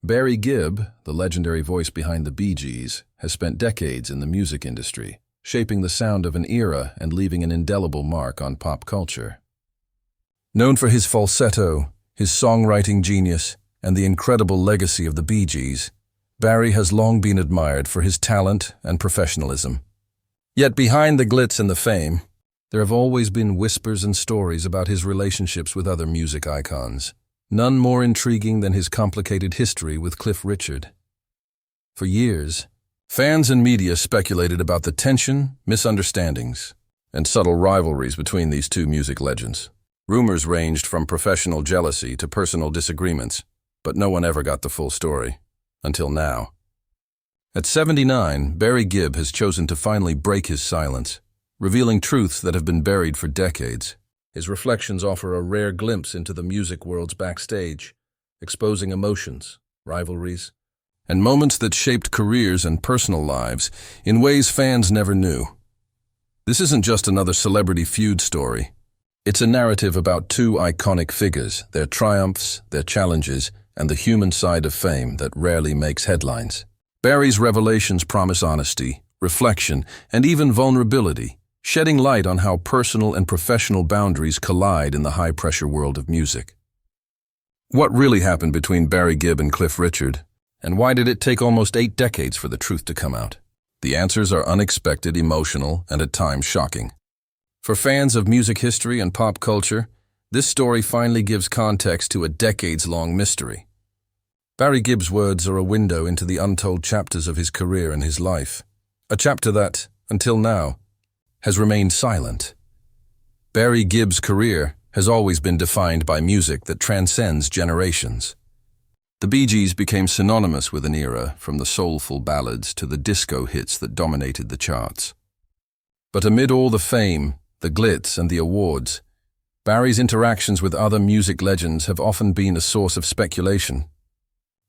Barry Gibb, the legendary voice behind the Bee Gees, has spent decades in the music industry, shaping the sound of an era and leaving an indelible mark on pop culture. Known for his falsetto, his songwriting genius, and the incredible legacy of the Bee Gees, Barry has long been admired for his talent and professionalism. Yet behind the glitz and the fame, there have always been whispers and stories about his relationships with other music icons, none more intriguing than his complicated history with Cliff Richard. For years, fans and media speculated about the tension, misunderstandings, and subtle rivalries between these two music legends. Rumors ranged from professional jealousy to personal disagreements, but no one ever got the full story, until now. At 79, Barry Gibb has chosen to finally break his silence, revealing truths that have been buried for decades. His reflections offer a rare glimpse into the music world's backstage, exposing emotions, rivalries, and moments that shaped careers and personal lives in ways fans never knew. This isn't just another celebrity feud story. It's a narrative about two iconic figures, their triumphs, their challenges, and the human side of fame that rarely makes headlines. Barry's revelations promise honesty, reflection, and even vulnerability, shedding light on how personal and professional boundaries collide in the high-pressure world of music. What really happened between Barry Gibb and Cliff Richard, and why did it take almost 8 decades for the truth to come out? The answers are unexpected, emotional, and at times shocking. For fans of music history and pop culture, this story finally gives context to a decades-long mystery. Barry Gibb's words are a window into the untold chapters of his career and his life, a chapter that, until now, has remained silent. Barry Gibb's career has always been defined by music that transcends generations. The Bee Gees became synonymous with an era, from the soulful ballads to the disco hits that dominated the charts. But amid all the fame, the glitz, and the awards, Barry's interactions with other music legends have often been a source of speculation.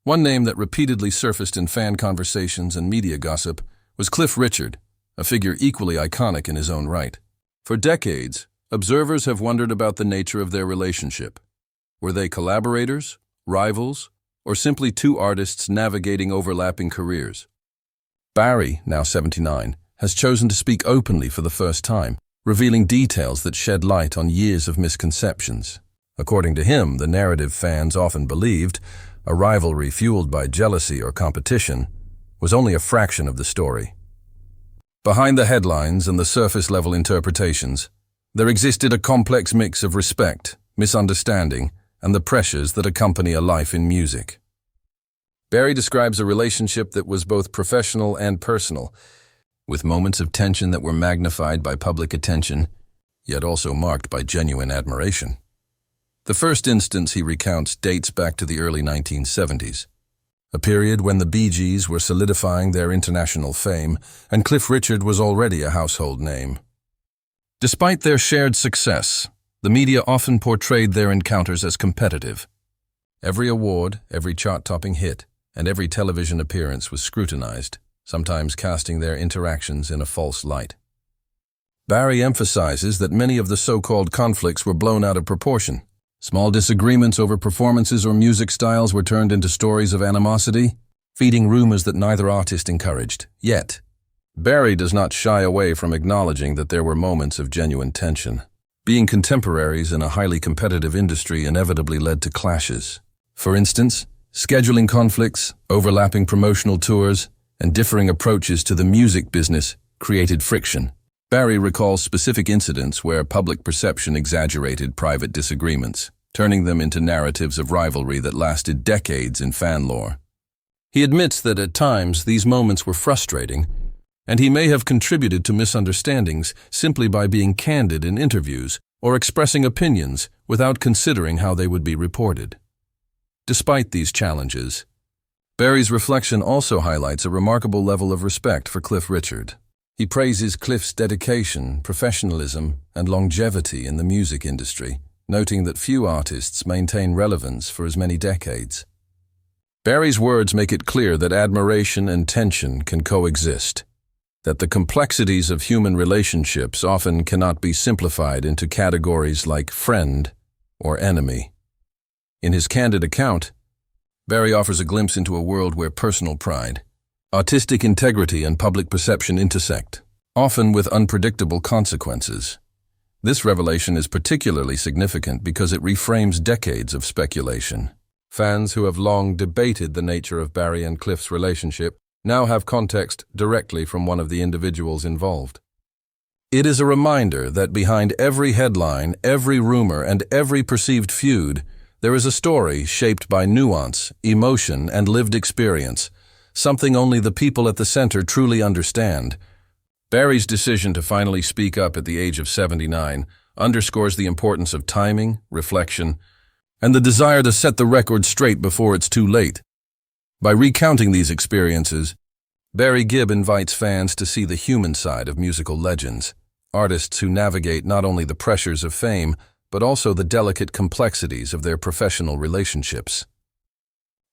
One name that repeatedly surfaced in fan conversations and media gossip was Cliff Richard, a figure equally iconic in his own right. For decades, observers have wondered about the nature of their relationship. Were they collaborators, rivals, or simply two artists navigating overlapping careers? Barry, now 79, has chosen to speak openly for the first time, revealing details that shed light on years of misconceptions. According to him, the narrative fans often believed, a rivalry fueled by jealousy or competition, was only a fraction of the story. Behind the headlines and the surface-level interpretations, there existed a complex mix of respect, misunderstanding, and the pressures that accompany a life in music. Barry describes a relationship that was both professional and personal, with moments of tension that were magnified by public attention, yet also marked by genuine admiration. The first instance he recounts dates back to the early 1970s, a period when the Bee Gees were solidifying their international fame and Cliff Richard was already a household name. Despite their shared success, the media often portrayed their encounters as competitive. Every award, every chart-topping hit, and every television appearance was scrutinized, sometimes casting their interactions in a false light. Barry emphasizes that many of the so-called conflicts were blown out of proportion. Small disagreements over performances or music styles were turned into stories of animosity, feeding rumors that neither artist encouraged. Yet, Barry does not shy away from acknowledging that there were moments of genuine tension. Being contemporaries in a highly competitive industry inevitably led to clashes. For instance, scheduling conflicts, overlapping promotional tours, and differing approaches to the music business created friction. Barry recalls specific incidents where public perception exaggerated private disagreements, turning them into narratives of rivalry that lasted decades in fan lore. He admits that at times these moments were frustrating, and he may have contributed to misunderstandings simply by being candid in interviews or expressing opinions without considering how they would be reported. Despite these challenges, Barry's reflection also highlights a remarkable level of respect for Cliff Richard. He praises Cliff's dedication, professionalism, and longevity in the music industry, noting that few artists maintain relevance for as many decades. Barry's words make it clear that admiration and tension can coexist, that the complexities of human relationships often cannot be simplified into categories like friend or enemy. In his candid account, Barry offers a glimpse into a world where personal pride, artistic integrity, and public perception intersect, often with unpredictable consequences. This revelation is particularly significant because it reframes decades of speculation. Fans who have long debated the nature of Barry and Cliff's relationship now have context directly from one of the individuals involved. It is a reminder that behind every headline, every rumor, and every perceived feud, there is a story shaped by nuance, emotion, and lived experience, something only the people at the center truly understand. Barry's decision to finally speak up at the age of 79 underscores the importance of timing, reflection, and the desire to set the record straight before it's too late. By recounting these experiences, Barry Gibb invites fans to see the human side of musical legends, artists who navigate not only the pressures of fame, but also the delicate complexities of their professional relationships.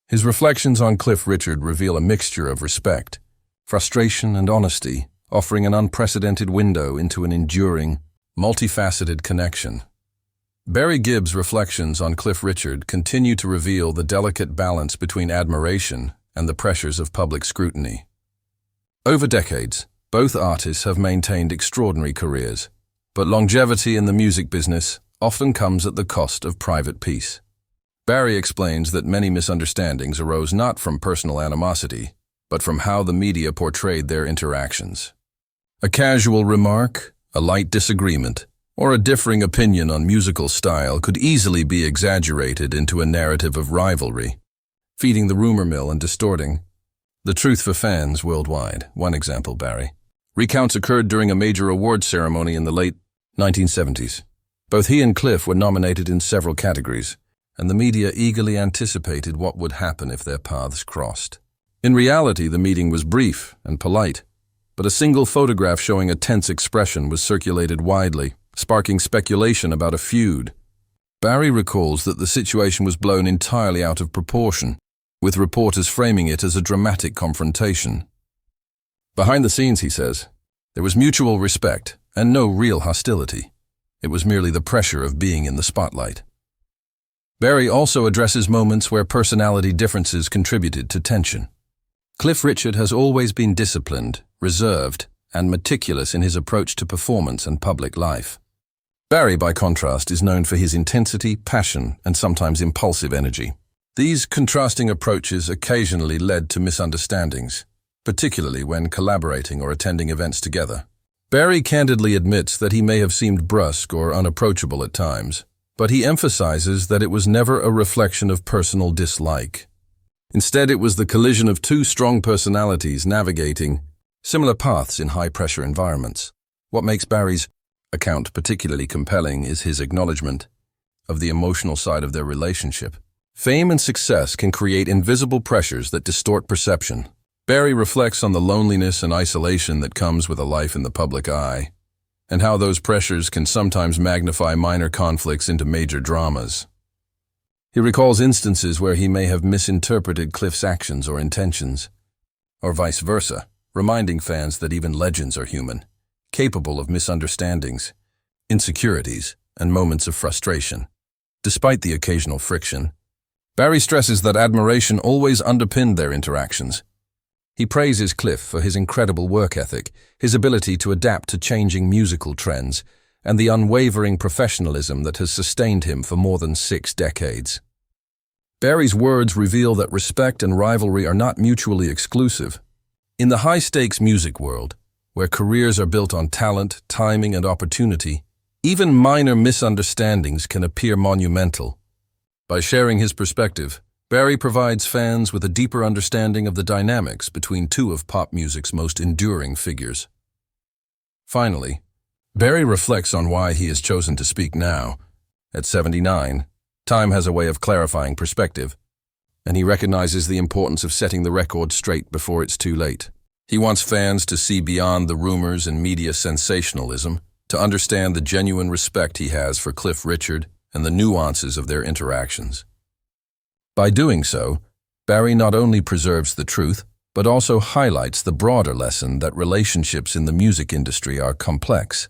His reflections on Cliff Richard reveal a mixture of respect, frustration, and honesty, offering an unprecedented window into an enduring, multifaceted connection. Barry Gibb's reflections on Cliff Richard continue to reveal the delicate balance between admiration and the pressures of public scrutiny. Over decades, both artists have maintained extraordinary careers, but longevity in the music business often comes at the cost of private peace. Barry explains that many misunderstandings arose not from personal animosity, but from how the media portrayed their interactions. A casual remark, a light disagreement, or a differing opinion on musical style could easily be exaggerated into a narrative of rivalry, feeding the rumor mill and distorting the truth for fans worldwide. One example, Barry recounts, occurred during a major awards ceremony in the late 1970s. Both he and Cliff were nominated in several categories, and the media eagerly anticipated what would happen if their paths crossed. In reality, the meeting was brief and polite, but a single photograph showing a tense expression was circulated widely, sparking speculation about a feud. Barry recalls that the situation was blown entirely out of proportion, with reporters framing it as a dramatic confrontation. Behind the scenes, he says, there was mutual respect and no real hostility. It was merely the pressure of being in the spotlight. Barry also addresses moments where personality differences contributed to tension. Cliff Richard has always been disciplined, reserved, and meticulous in his approach to performance and public life. Barry, by contrast, is known for his intensity, passion, and sometimes impulsive energy. These contrasting approaches occasionally led to misunderstandings, particularly when collaborating or attending events together. Barry candidly admits that he may have seemed brusque or unapproachable at times, but he emphasizes that it was never a reflection of personal dislike. Instead, it was the collision of two strong personalities navigating similar paths in high-pressure environments. What makes Barry's account particularly compelling is his acknowledgement of the emotional side of their relationship. Fame and success can create invisible pressures that distort perception. Barry reflects on the loneliness and isolation that comes with a life in the public eye, and how those pressures can sometimes magnify minor conflicts into major dramas. He recalls instances where he may have misinterpreted Cliff's actions or intentions, or vice versa, reminding fans that even legends are human, capable of misunderstandings, insecurities, and moments of frustration. Despite the occasional friction, Barry stresses that admiration always underpinned their interactions. He praises Cliff for his incredible work ethic, his ability to adapt to changing musical trends, and the unwavering professionalism that has sustained him for more than 6 decades. Barry's words reveal that respect and rivalry are not mutually exclusive. In the high-stakes music world, where careers are built on talent, timing, and opportunity, even minor misunderstandings can appear monumental. By sharing his perspective, Barry provides fans with a deeper understanding of the dynamics between two of pop music's most enduring figures. Finally, Barry reflects on why he has chosen to speak now. At 79, time has a way of clarifying perspective, and he recognizes the importance of setting the record straight before it's too late. He wants fans to see beyond the rumors and media sensationalism, to understand the genuine respect he has for Cliff Richard and the nuances of their interactions. By doing so, Barry not only preserves the truth, but also highlights the broader lesson that relationships in the music industry are complex,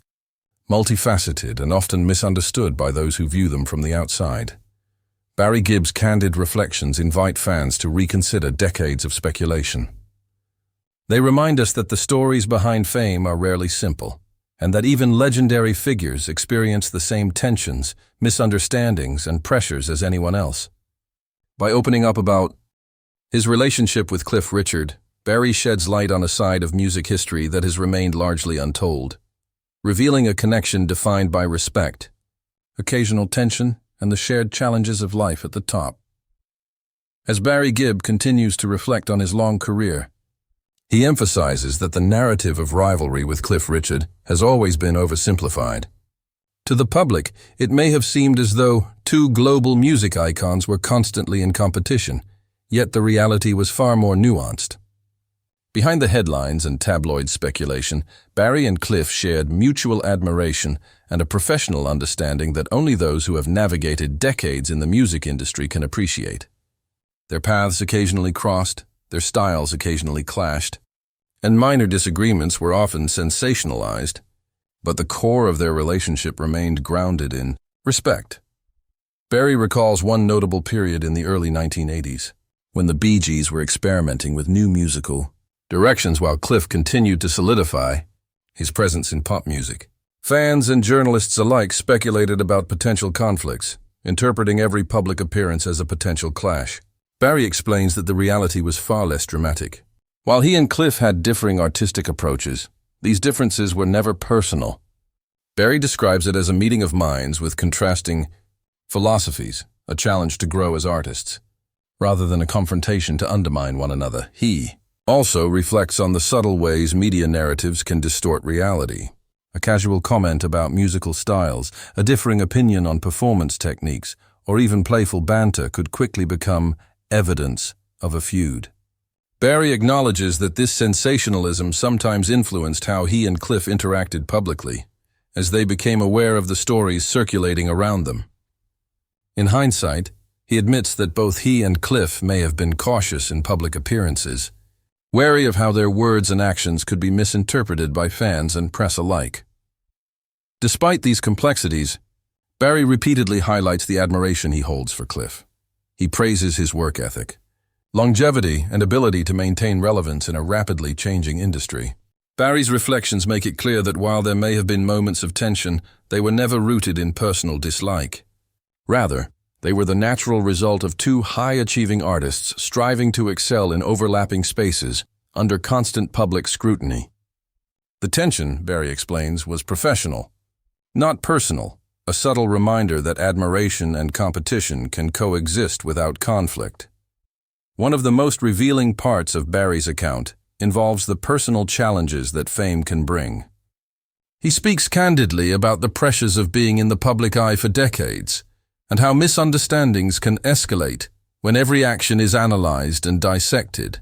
multifaceted, and often misunderstood by those who view them from the outside. Barry Gibb's candid reflections invite fans to reconsider decades of speculation. They remind us that the stories behind fame are rarely simple, and that even legendary figures experience the same tensions, misunderstandings, and pressures as anyone else. By opening up about his relationship with Cliff Richard, Barry sheds light on a side of music history that has remained largely untold, revealing a connection defined by respect, occasional tension, and the shared challenges of life at the top. As Barry Gibb continues to reflect on his long career, he emphasizes that the narrative of rivalry with Cliff Richard has always been oversimplified. To the public, it may have seemed as though two global music icons were constantly in competition, yet the reality was far more nuanced. Behind the headlines and tabloid speculation, Barry and Cliff shared mutual admiration and a professional understanding that only those who have navigated decades in the music industry can appreciate. Their paths occasionally crossed, their styles occasionally clashed, and minor disagreements were often sensationalized, but the core of their relationship remained grounded in respect. Barry recalls one notable period in the early 1980s, when the Bee Gees were experimenting with new musical directions while Cliff continued to solidify his presence in pop music. Fans and journalists alike speculated about potential conflicts, interpreting every public appearance as a potential clash. Barry explains that the reality was far less dramatic. While he and Cliff had differing artistic approaches, these differences were never personal. Barry describes it as a meeting of minds with contrasting philosophies, a challenge to grow as artists, rather than a confrontation to undermine one another. He also reflects on the subtle ways media narratives can distort reality. A casual comment about musical styles, a differing opinion on performance techniques, or even playful banter could quickly become evidence of a feud. Barry acknowledges that this sensationalism sometimes influenced how he and Cliff interacted publicly, as they became aware of the stories circulating around them. In hindsight, he admits that both he and Cliff may have been cautious in public appearances, wary of how their words and actions could be misinterpreted by fans and press alike. Despite these complexities, Barry repeatedly highlights the admiration he holds for Cliff. He praises his work ethic, longevity, and ability to maintain relevance in a rapidly changing industry. Barry's reflections make it clear that while there may have been moments of tension, they were never rooted in personal dislike. Rather, they were the natural result of two high-achieving artists striving to excel in overlapping spaces under constant public scrutiny. The tension, Barry explains, was professional, not personal, a subtle reminder that admiration and competition can coexist without conflict. One of the most revealing parts of Barry's account involves the personal challenges that fame can bring. He speaks candidly about the pressures of being in the public eye for decades, and how misunderstandings can escalate when every action is analyzed and dissected.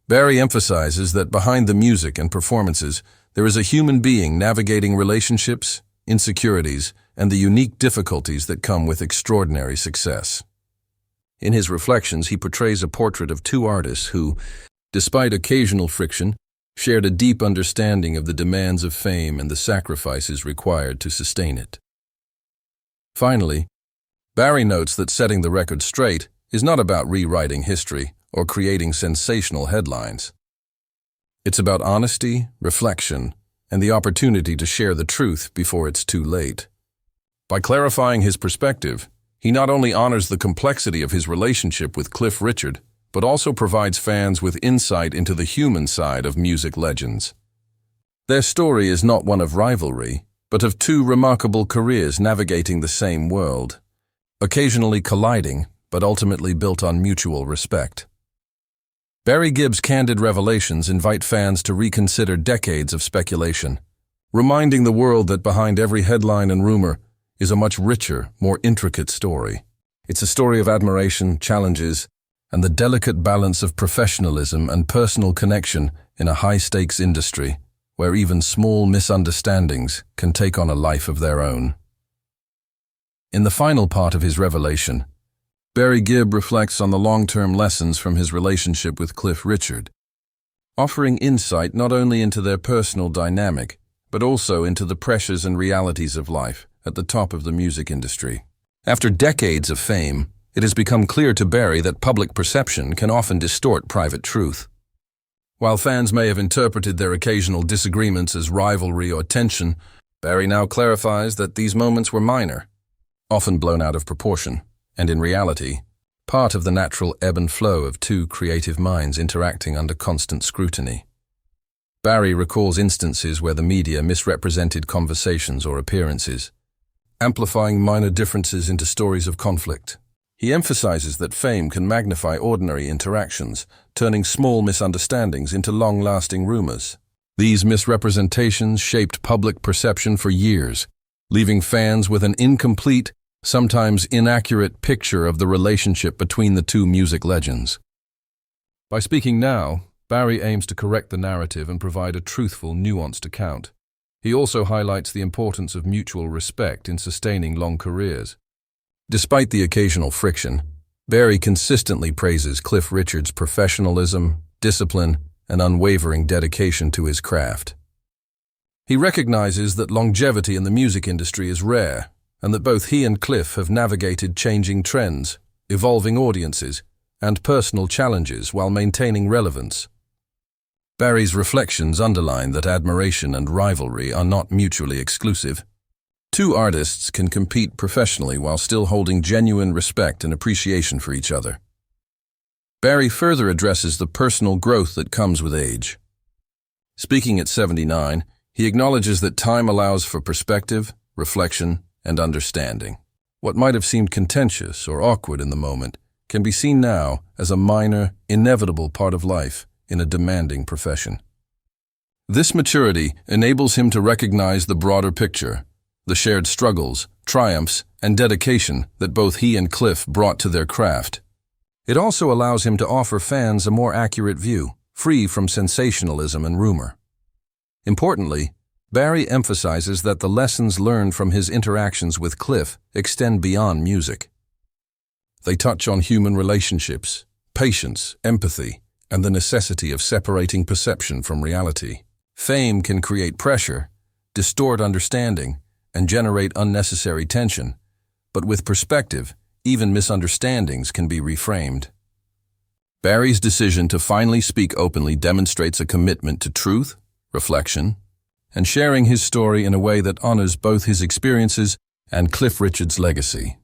Barry emphasizes that behind the music and performances, there is a human being navigating relationships, insecurities, and the unique difficulties that come with extraordinary success. In his reflections, he portrays a portrait of two artists who, despite occasional friction, shared a deep understanding of the demands of fame and the sacrifices required to sustain it. Finally, Barry notes that setting the record straight is not about rewriting history or creating sensational headlines. It's about honesty, reflection, and the opportunity to share the truth before it's too late. By clarifying his perspective, he not only honors the complexity of his relationship with Cliff Richard, but also provides fans with insight into the human side of music legends. Their story is not one of rivalry, but of two remarkable careers navigating the same world, occasionally colliding, but ultimately built on mutual respect. Barry Gibb's candid revelations invite fans to reconsider decades of speculation, reminding the world that behind every headline and rumor is a much richer, more intricate story. It's a story of admiration, challenges, and the delicate balance of professionalism and personal connection in a high-stakes industry where even small misunderstandings can take on a life of their own. In the final part of his revelation, Barry Gibb reflects on the long-term lessons from his relationship with Cliff Richard, offering insight not only into their personal dynamic, but also into the pressures and realities of life at the top of the music industry. After decades of fame, it has become clear to Barry that public perception can often distort private truth. While fans may have interpreted their occasional disagreements as rivalry or tension, Barry now clarifies that these moments were minor, often blown out of proportion, and in reality, part of the natural ebb and flow of two creative minds interacting under constant scrutiny. Barry recalls instances where the media misrepresented conversations or appearances, amplifying minor differences into stories of conflict. He emphasizes that fame can magnify ordinary interactions, turning small misunderstandings into long-lasting rumors. These misrepresentations shaped public perception for years, leaving fans with an incomplete, sometimes inaccurate picture of the relationship between the two music legends. By speaking now, Barry aims to correct the narrative and provide a truthful, nuanced account. He also highlights the importance of mutual respect in sustaining long careers. Despite the occasional friction, Barry consistently praises Cliff Richard's professionalism, discipline, and unwavering dedication to his craft. He recognizes that longevity in the music industry is rare, and that both he and Cliff have navigated changing trends, evolving audiences, and personal challenges while maintaining relevance. Barry's reflections underline that admiration and rivalry are not mutually exclusive. Two artists can compete professionally while still holding genuine respect and appreciation for each other. Barry further addresses the personal growth that comes with age. Speaking at 79, he acknowledges that time allows for perspective, reflection, and understanding. What might have seemed contentious or awkward in the moment can be seen now as a minor, inevitable part of life in a demanding profession. This maturity enables him to recognize the broader picture, the shared struggles, triumphs, and dedication that both he and Cliff brought to their craft. It also allows him to offer fans a more accurate view, free from sensationalism and rumor. Importantly, Barry emphasizes that the lessons learned from his interactions with Cliff extend beyond music. They touch on human relationships, patience, empathy, and the necessity of separating perception from reality. Fame can create pressure, distort understanding, and generate unnecessary tension, but with perspective, even misunderstandings can be reframed. Barry's decision to finally speak openly demonstrates a commitment to truth, reflection, and sharing his story in a way that honors both his experiences and Cliff Richard's legacy.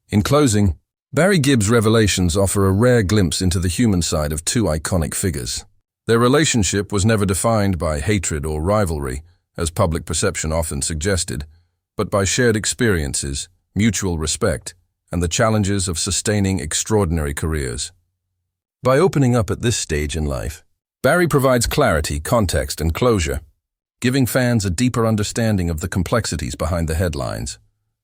In closing, Barry Gibb's revelations offer a rare glimpse into the human side of two iconic figures. Their relationship was never defined by hatred or rivalry, as public perception often suggested, but by shared experiences, mutual respect, and the challenges of sustaining extraordinary careers. By opening up at this stage in life, Barry provides clarity, context, and closure, giving fans a deeper understanding of the complexities behind the headlines.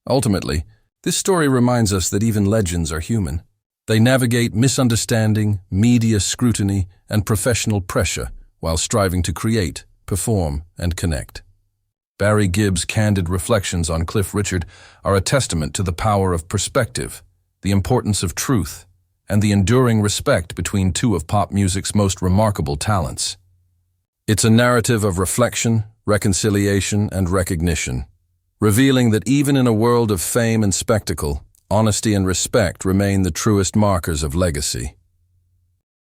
Ultimately, this story reminds us that even legends are human. They navigate misunderstanding, media scrutiny, and professional pressure while striving to create, perform, and connect. Barry Gibb's candid reflections on Cliff Richard are a testament to the power of perspective, the importance of truth, and the enduring respect between two of pop music's most remarkable talents. It's a narrative of reflection, reconciliation, and recognition, revealing that even in a world of fame and spectacle, honesty and respect remain the truest markers of legacy.